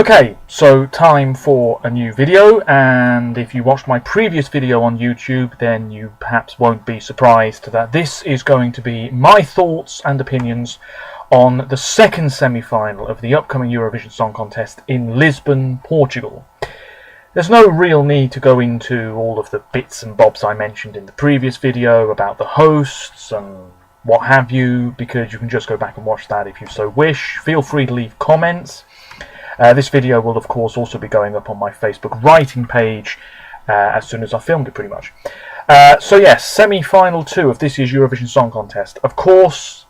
Okay, so time for a new video, and if you watched my previous video on YouTube, then you perhaps won't be surprised that this is going to be my thoughts and opinions on the second semi-final of the upcoming Eurovision Song Contest in Lisbon, Portugal. There's no real need to go into all of the bits and bobs I mentioned in the previous video about the hosts and what have you, because you can just go back and watch that if you so wish. Feel free to leave comments. This video will of course also be going up on my Facebook writing page as soon as I filmed it, pretty much. So yes, semi-final 2 of this year's Eurovision Song Contest. Of course,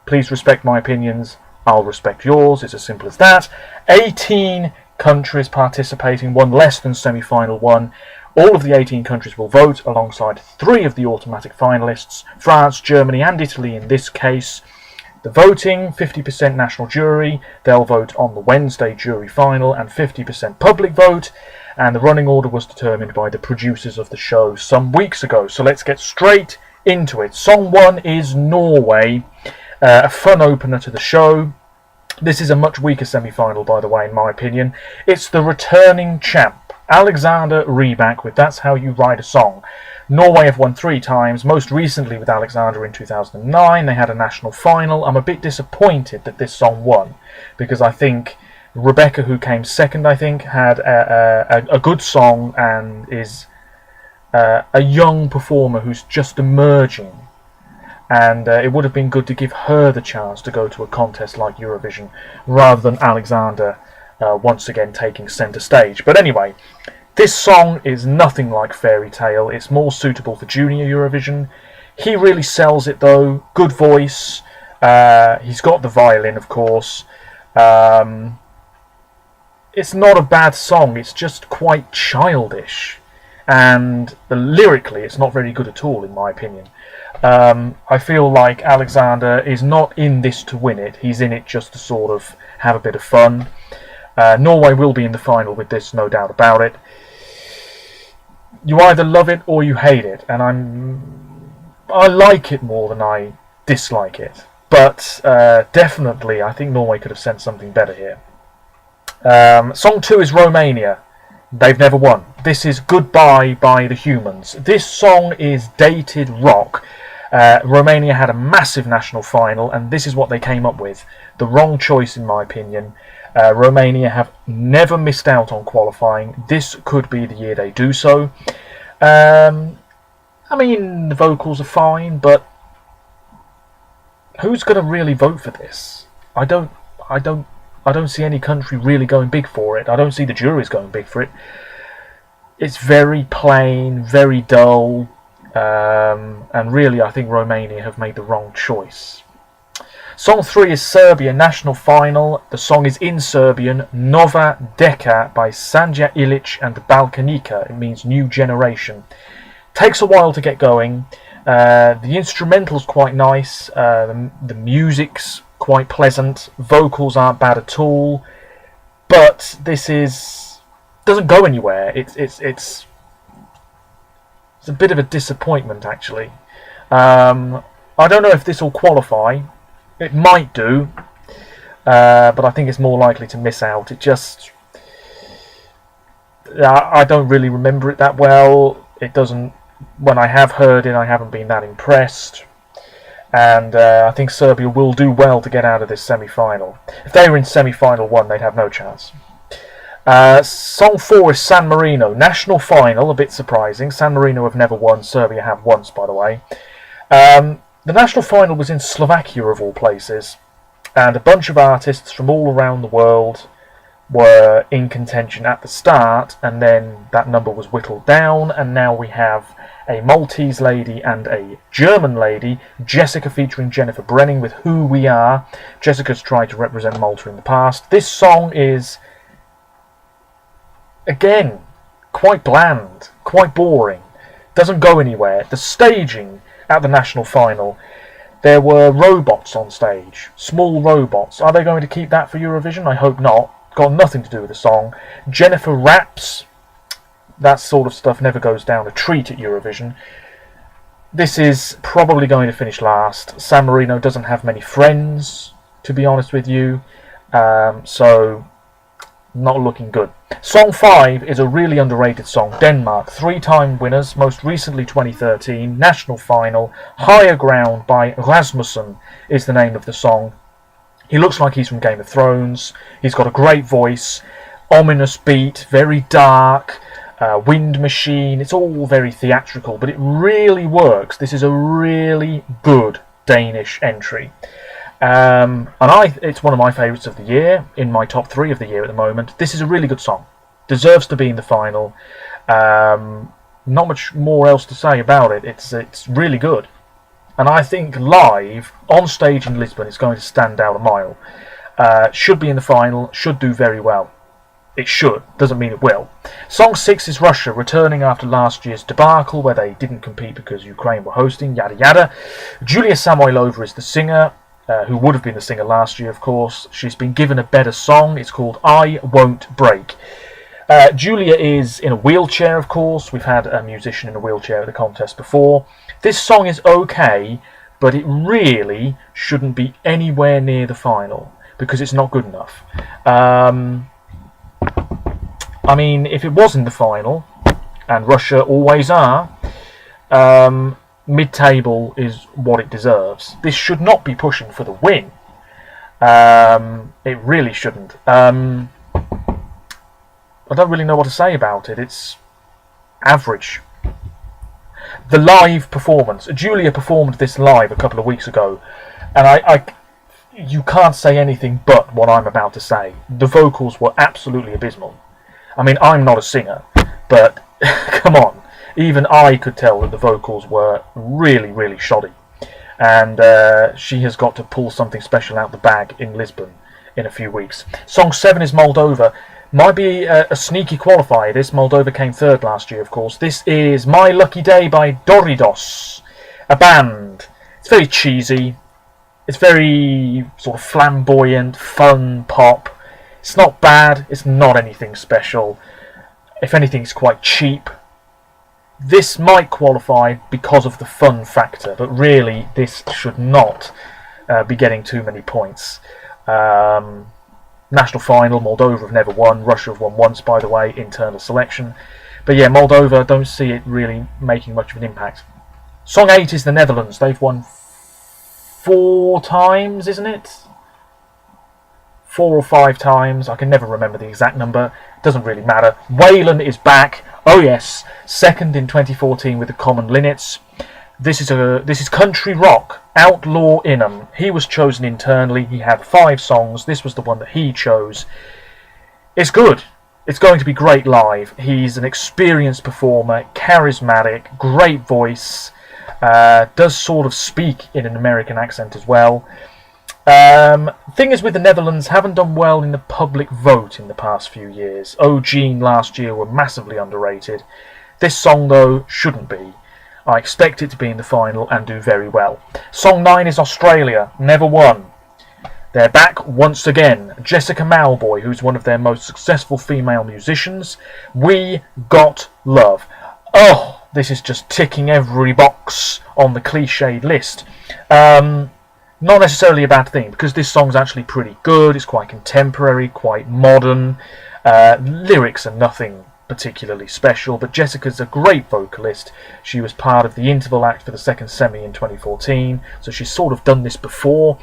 please respect my opinions, I'll respect yours, it's as simple as that. 18 countries participating, one less than semi-final 1. All of the 18 countries will vote alongside 3 of the automatic finalists, France, Germany and Italy in this case. The voting, 50% national jury, they'll vote on the Wednesday jury final, and 50% public vote, and the running order was determined by the producers of the show some weeks ago. So let's get straight into it. Song 1 is Norway, a fun opener to the show. This is a much weaker semi-final, by the way, in my opinion. It's the returning champ, Alexander Rybak, with That's How You Write a Song. Norway have won 3 times, most recently with Alexander in 2009. They had a national final. I'm a bit disappointed that this song won, because I think Rebecca, who came second, I think, had a good song and is a young performer who's just emerging. And it would have been good to give her the chance to go to a contest like Eurovision, rather than Alexander once again taking centre stage. But anyway, this song is nothing like Fairy Tale. It's more suitable for Junior Eurovision. He really sells it though. Good voice. He's got the violin, of course. It's not a bad song. It's just quite childish. And lyrically, it's not very good at all, in my opinion. I feel like Alexander is not in this to win it. He's in it just to sort of have a bit of fun. Norway will be in the final with this, no doubt about it. You either love it or you hate it, and I like it more than I dislike it. But definitely, I think Norway could have sent something better here. Song 2 is Romania. They've never won. This is Goodbye by the Humans. This song is dated rock. Romania had a massive national final, and this is what they came up with. The wrong choice, in my opinion. Romania have never missed out on qualifying. This could be the year they do so. I mean, the vocals are fine, but who's going to really vote for this? I don't see any country really going big for it. I don't see the juries going big for it. It's very plain, very dull, and really I think Romania have made the wrong choice. Song 3 is Serbia, national final. The song is in Serbian, Nova Deka by Sanja Ilic and Balkanika. It means new generation. Takes a while to get going. The instrumental's quite nice. The music's quite pleasant. Vocals aren't bad at all. But this doesn't go anywhere. It's a bit of a disappointment, actually. I don't know if this will qualify. It might do, but I think it's more likely to miss out. I don't really remember it that well. It doesn't. When I have heard it, I haven't been that impressed. And I think Serbia will do well to get out of this semi-final. If they were in semi-final 1, they'd have no chance. Song 4 is San Marino, national final. A bit surprising. San Marino have never won. Serbia have once, by the way. The national final was in Slovakia, of all places, and a bunch of artists from all around the world were in contention at the start, and then that number was whittled down, and now we have a Maltese lady and a German lady, Jessica featuring Jennifer Brenning with Who We Are. Jessica's tried to represent Malta in the past. This song is, again, quite bland, quite boring, doesn't go anywhere. The staging at the national final, there were robots on stage, small robots. Are they going to keep that for Eurovision? I hope not. Got nothing to do with the song. Jennifer raps. That sort of stuff never goes down a treat at Eurovision. This is probably going to finish last. San Marino doesn't have many friends, to be honest with you. So not looking good. Song 5 is a really underrated song. Denmark, 3-time winners, most recently 2013, national final. Higher Ground by Rasmussen is the name of the song. He looks like he's from Game of Thrones. He's got a great voice, ominous beat, very dark, wind machine. It's all very theatrical, but it really works. This is a really good Danish entry. And it's one of my favourites of the year, in my top 3 of the year at the moment. This is a really good song. Deserves to be in the final. Not much more else to say about it. It's really good. And I think live, on stage in Lisbon, it's going to stand out a mile. Should be in the final, should do very well. It should, doesn't mean it will. Song 6 is Russia, returning after last year's debacle where they didn't compete because Ukraine were hosting, yada yada. Julia Samoylova is the singer, who would have been the singer last year, of course. She's been given a better song. It's called I Won't Break. Julia is in a wheelchair, of course. We've had a musician in a wheelchair at the contest before. This song is okay, but it really shouldn't be anywhere near the final because it's not good enough. I mean, if it was in the final, and Russia always are, mid-table is what it deserves. This should not be pushing for the win. It really shouldn't. I don't really know what to say about it. It's average. The live performance. Julia performed this live a couple of weeks ago, and you can't say anything but what I'm about to say. The vocals were absolutely abysmal. I mean, I'm not a singer, but come on. Even I could tell that the vocals were really, really shoddy. And she has got to pull something special out the bag in Lisbon in a few weeks. Song 7 is Moldova. Might be a sneaky qualifier. This Moldova came 3rd last year, of course. This is My Lucky Day by Doridos, a band. It's very cheesy. It's very sort of flamboyant, fun pop. It's not bad. It's not anything special. If anything, it's quite cheap. This might qualify because of the fun factor, but really this should not be getting too many points. National final, Moldova have never won. Russia have won once, by the way, internal selection. But yeah, Moldova, don't see it really making much of an impact. Song 8 is the Netherlands. They've won 4 times, isn't it? 4 or 5 times. I can never remember the exact number. Doesn't really matter. Whalen is back. Oh yes, 2nd in 2014 with the Common Linnets. This is country rock. Outlaw Inham. He was chosen internally. He had 5 songs. This was the one that he chose. It's good. It's going to be great live. He's an experienced performer, charismatic, great voice. Does sort of speak in an American accent as well. Thing is with the Netherlands, haven't done well in the public vote in the past few years. O'Gene last year were massively underrated. This song though shouldn't be. I expect it to be in the final and do very well. Song 9 is Australia, never won. They're back once again. Jessica Mauboy, who's one of their most successful female musicians. We Got Love. Oh, this is just ticking every box on the cliched list. Not necessarily a bad thing, because this song's actually pretty good. It's quite contemporary, quite modern. Lyrics are nothing particularly special, but Jessica's a great vocalist. She was part of the interval act for the second semi in 2014, so she's sort of done this before.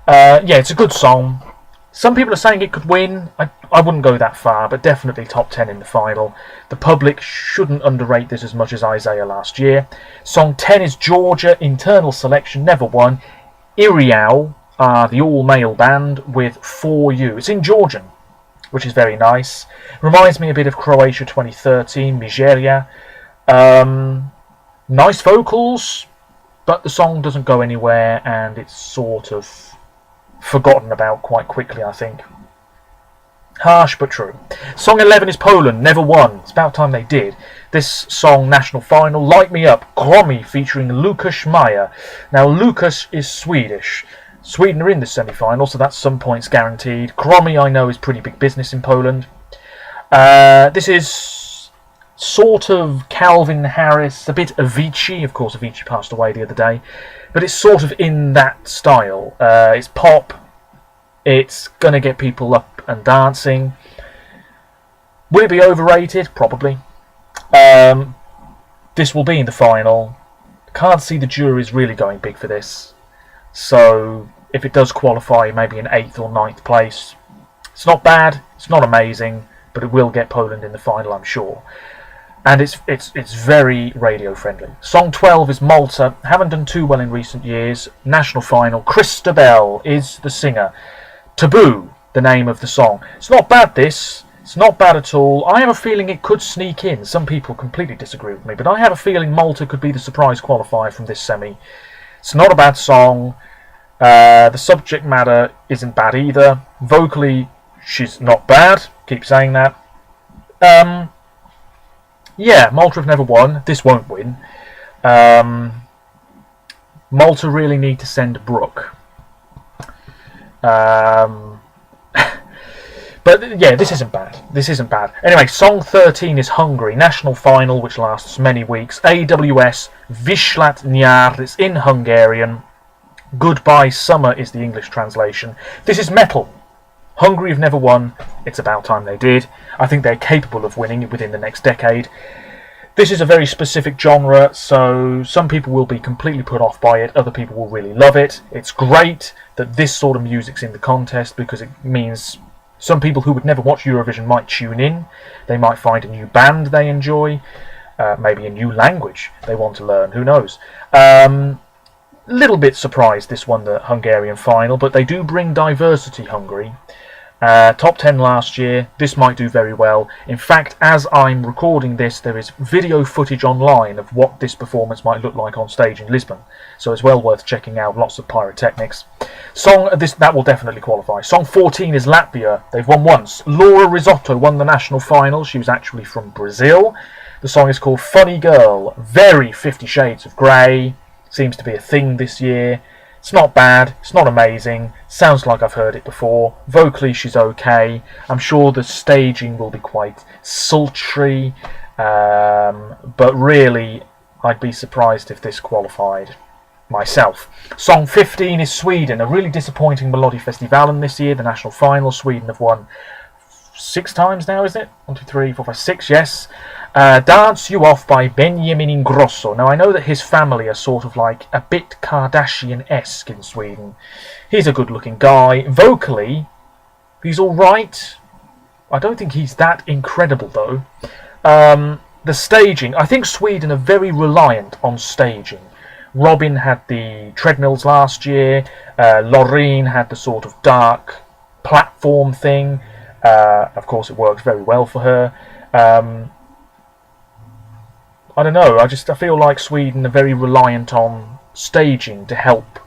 Yeah, it's a good song. Some people are saying it could win. I wouldn't go that far, but definitely top 10 in the final. The public shouldn't underrate this as much as Isaiah last year. Song 10 is Georgia, internal selection, never won. Iriau are the all-male band with For You. It's in Georgian, which is very nice. Reminds me a bit of Croatia 2013, Miseria. Nice vocals, but the song doesn't go anywhere, and it's sort of forgotten about quite quickly, I think. Harsh but true. Song 11 is Poland, never won. It's about time they did. This song, national final, Light Me Up, Gromi featuring Lukas Meyer. Now, Lukas is Swedish. Sweden are in the semi-final, so that's some points guaranteed. Gromi, I know, is pretty big business in Poland. This is sort of Calvin Harris, a bit Avicii. Of course, Avicii passed away the other day. But it's sort of in that style. It's pop. It's going to get people up and dancing. Will it be overrated? Probably. This will be in the final. Can't see the juries really going big for this. So if it does qualify, maybe in 8th or 9th place. It's not bad, it's not amazing, but it will get Poland in the final, I'm sure. And it's very radio friendly. Song 12 is Malta. Haven't done too well in recent years. National final. Christabel is the singer. Taboo, the name of the song. It's not bad, this. It's not bad at all. I have a feeling it could sneak in. Some people completely disagree with me, but I have a feeling Malta could be the surprise qualifier from this semi. It's not a bad song. The subject matter isn't bad either. Vocally, she's not bad. Keep saying that. Yeah, Malta have never won. This won't win. Malta really need to send Brooke. But yeah, this isn't bad. This isn't bad. Anyway, Song 13 is Hungary. National final, which lasts many weeks. AWS Viszlát nyár. It's in Hungarian. Goodbye Summer is the English translation. This is metal. Hungary have never won. It's about time they did. I think they're capable of winning within the next decade. This is a very specific genre, so some people will be completely put off by it. Other people will really love it. It's great that this sort of music's in the contest because it means some people who would never watch Eurovision might tune in. They might find a new band they enjoy. Maybe a new language they want to learn. Who knows? Little bit surprised this won the Hungarian final, but they do bring diversity, Hungary. Top 10 last year. This might do very well. In fact, as I'm recording this, there is video footage online of what this performance might look like on stage in Lisbon. So it's well worth checking out. Lots of pyrotechnics. That will definitely qualify. Song 14 is Latvia. They've won once. Laura Risotto won the national final. She was actually from Brazil. The song is called Funny Girl. Very 50 Shades of Grey. Seems to be a thing this year. It's not bad, it's not amazing, sounds like I've heard it before. Vocally she's okay. I'm sure the staging will be quite sultry, but really I'd be surprised if this qualified myself. Song 15 is Sweden, a really disappointing Melodifestivalen this year, the national final. Sweden have won 6 times now, isn't it? 1, 2, 3, 4, 5, 6, yes. Dance You Off by Benjamin Ingrosso. Now I know that his family are sort of like a bit Kardashian-esque in Sweden. He's a good looking guy. Vocally, he's alright. I don't think he's that incredible though. The staging, I think Sweden are very reliant on staging. Robin had the treadmills last year. Loreen had the sort of dark platform thing. Of course it works very well for her. I don't know, I feel like Sweden are very reliant on staging to help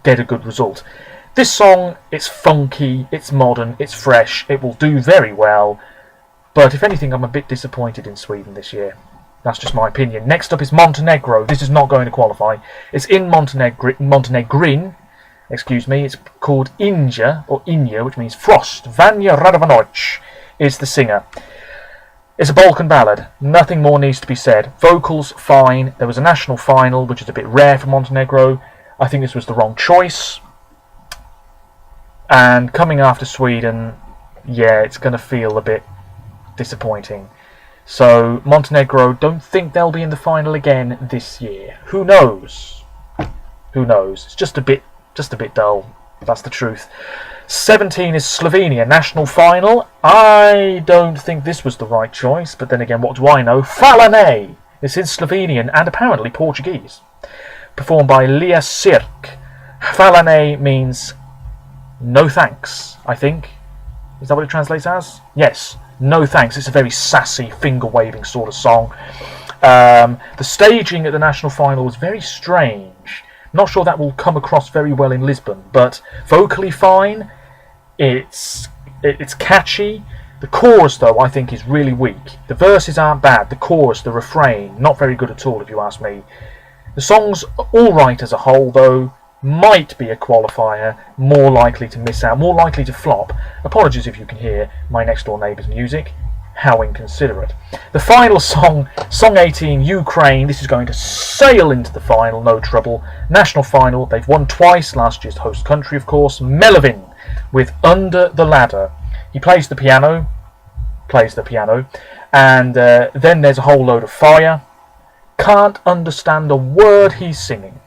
get a good result. This song, it's funky, it's modern, it's fresh, it will do very well, but if anything I'm a bit disappointed in Sweden this year. That's just my opinion. Next up is Montenegro. This is not going to qualify. It's in Montenegrin, excuse me, it's called Inja, or Inja, which means frost. Vanja Radovanovic is the singer. It's a Balkan ballad. Nothing more needs to be said. Vocals, fine. There was a national final, which is a bit rare for Montenegro. I think this was the wrong choice. And coming after Sweden, yeah, it's going to feel a bit disappointing. So, Montenegro, don't think they'll be in the final again this year. Who knows? Who knows? It's just a bit dull. That's the truth. 17 is Slovenia, national final. I don't think this was the right choice, but then again, what do I know? Falane! It's in Slovenian and apparently Portuguese. Performed by Lia Sirk. Falane means no thanks, I think. Is that what it translates as? Yes, no thanks. It's a very sassy, finger-waving sort of song. The staging at the national final was very strange. Not sure that will come across very well in Lisbon, but vocally fine. It's catchy. The chorus, though, I think is really weak. The verses aren't bad. The chorus, the refrain, not very good at all, if you ask me. The song's alright as a whole, though. Might be a qualifier. More likely to miss out. More likely to flop. Apologies if you can hear my next door neighbour's music. How inconsiderate. The final song, Song 18, Ukraine. This is going to sail into the final, no trouble. National final. They've won twice. Last year's host country, of course. Melovin with Under the Ladder. He plays the piano. plays the piano, and then there's a whole load of fire. Can't understand a word he's singing.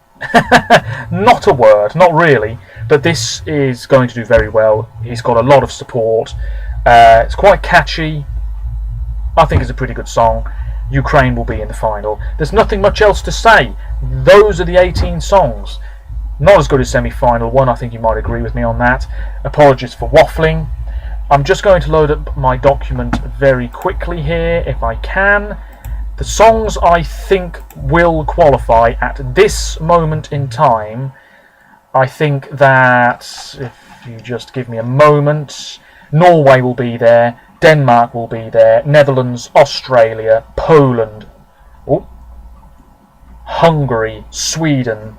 Not a word, not really, but this is going to do very well. He's got a lot of support. It's quite catchy. I think it's a pretty good song. Ukraine will be in the final. There's nothing much else to say. Those are the 18 songs. Not as good as semi-final one, I think you might agree with me on that. Apologies for waffling. I'm just going to load up my document very quickly here, if I can. The songs I think will qualify at this moment in time. I think that, if you just give me a moment, Norway will be there, Denmark will be there, Netherlands, Australia, Poland, Hungary, Sweden,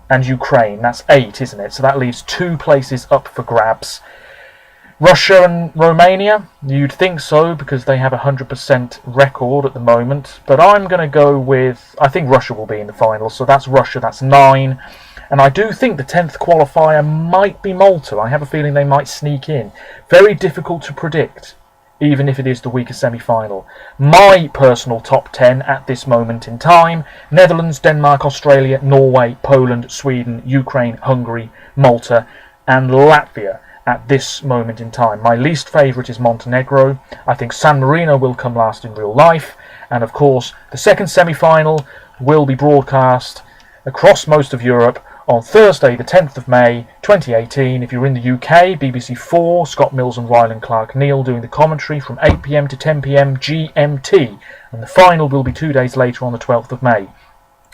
and Ukraine. That's 8, isn't it? So that leaves 2 places up for grabs. Russia and Romania, you'd think so, because they have a 100% record at the moment. But I'm going to go with, I think Russia will be in the final, so that's Russia, that's 9. And I do think the 10th qualifier might be Malta. I have a feeling they might sneak in. Very difficult to predict, even if it is the weaker semi-final. My personal top 10 at this moment in time: Netherlands, Denmark, Australia, Norway, Poland, Sweden, Ukraine, Hungary, Malta, and Latvia at this moment in time. My least favourite is Montenegro. I think San Marino will come last in real life. And of course, the second semi-final will be broadcast across most of Europe on Thursday the 10th of May 2018. If you're in the UK, BBC 4, Scott Mills and Ryland Clark Neal doing the commentary from 8 PM to 10 PM GMT, and the final will be 2 days later on the 12th of May.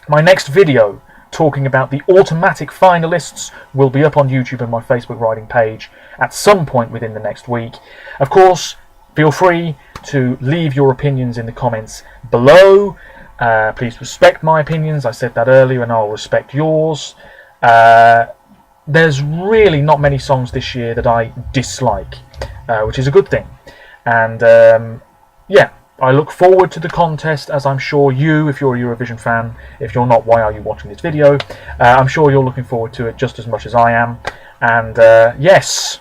My next video talking about the automatic finalists will be up on YouTube and my Facebook writing page at some point within the next week. Of course, feel free to leave your opinions in the comments below. Please respect my opinions. I said that earlier, and I'll respect yours. There's really not many songs this year that I dislike, which is a good thing. And yeah, I look forward to the contest, as I'm sure you, if you're a Eurovision fan, if you're not, why are you watching this video? I'm sure you're looking forward to it just as much as I am. And yes,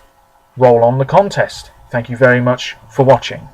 roll on the contest. Thank you very much for watching.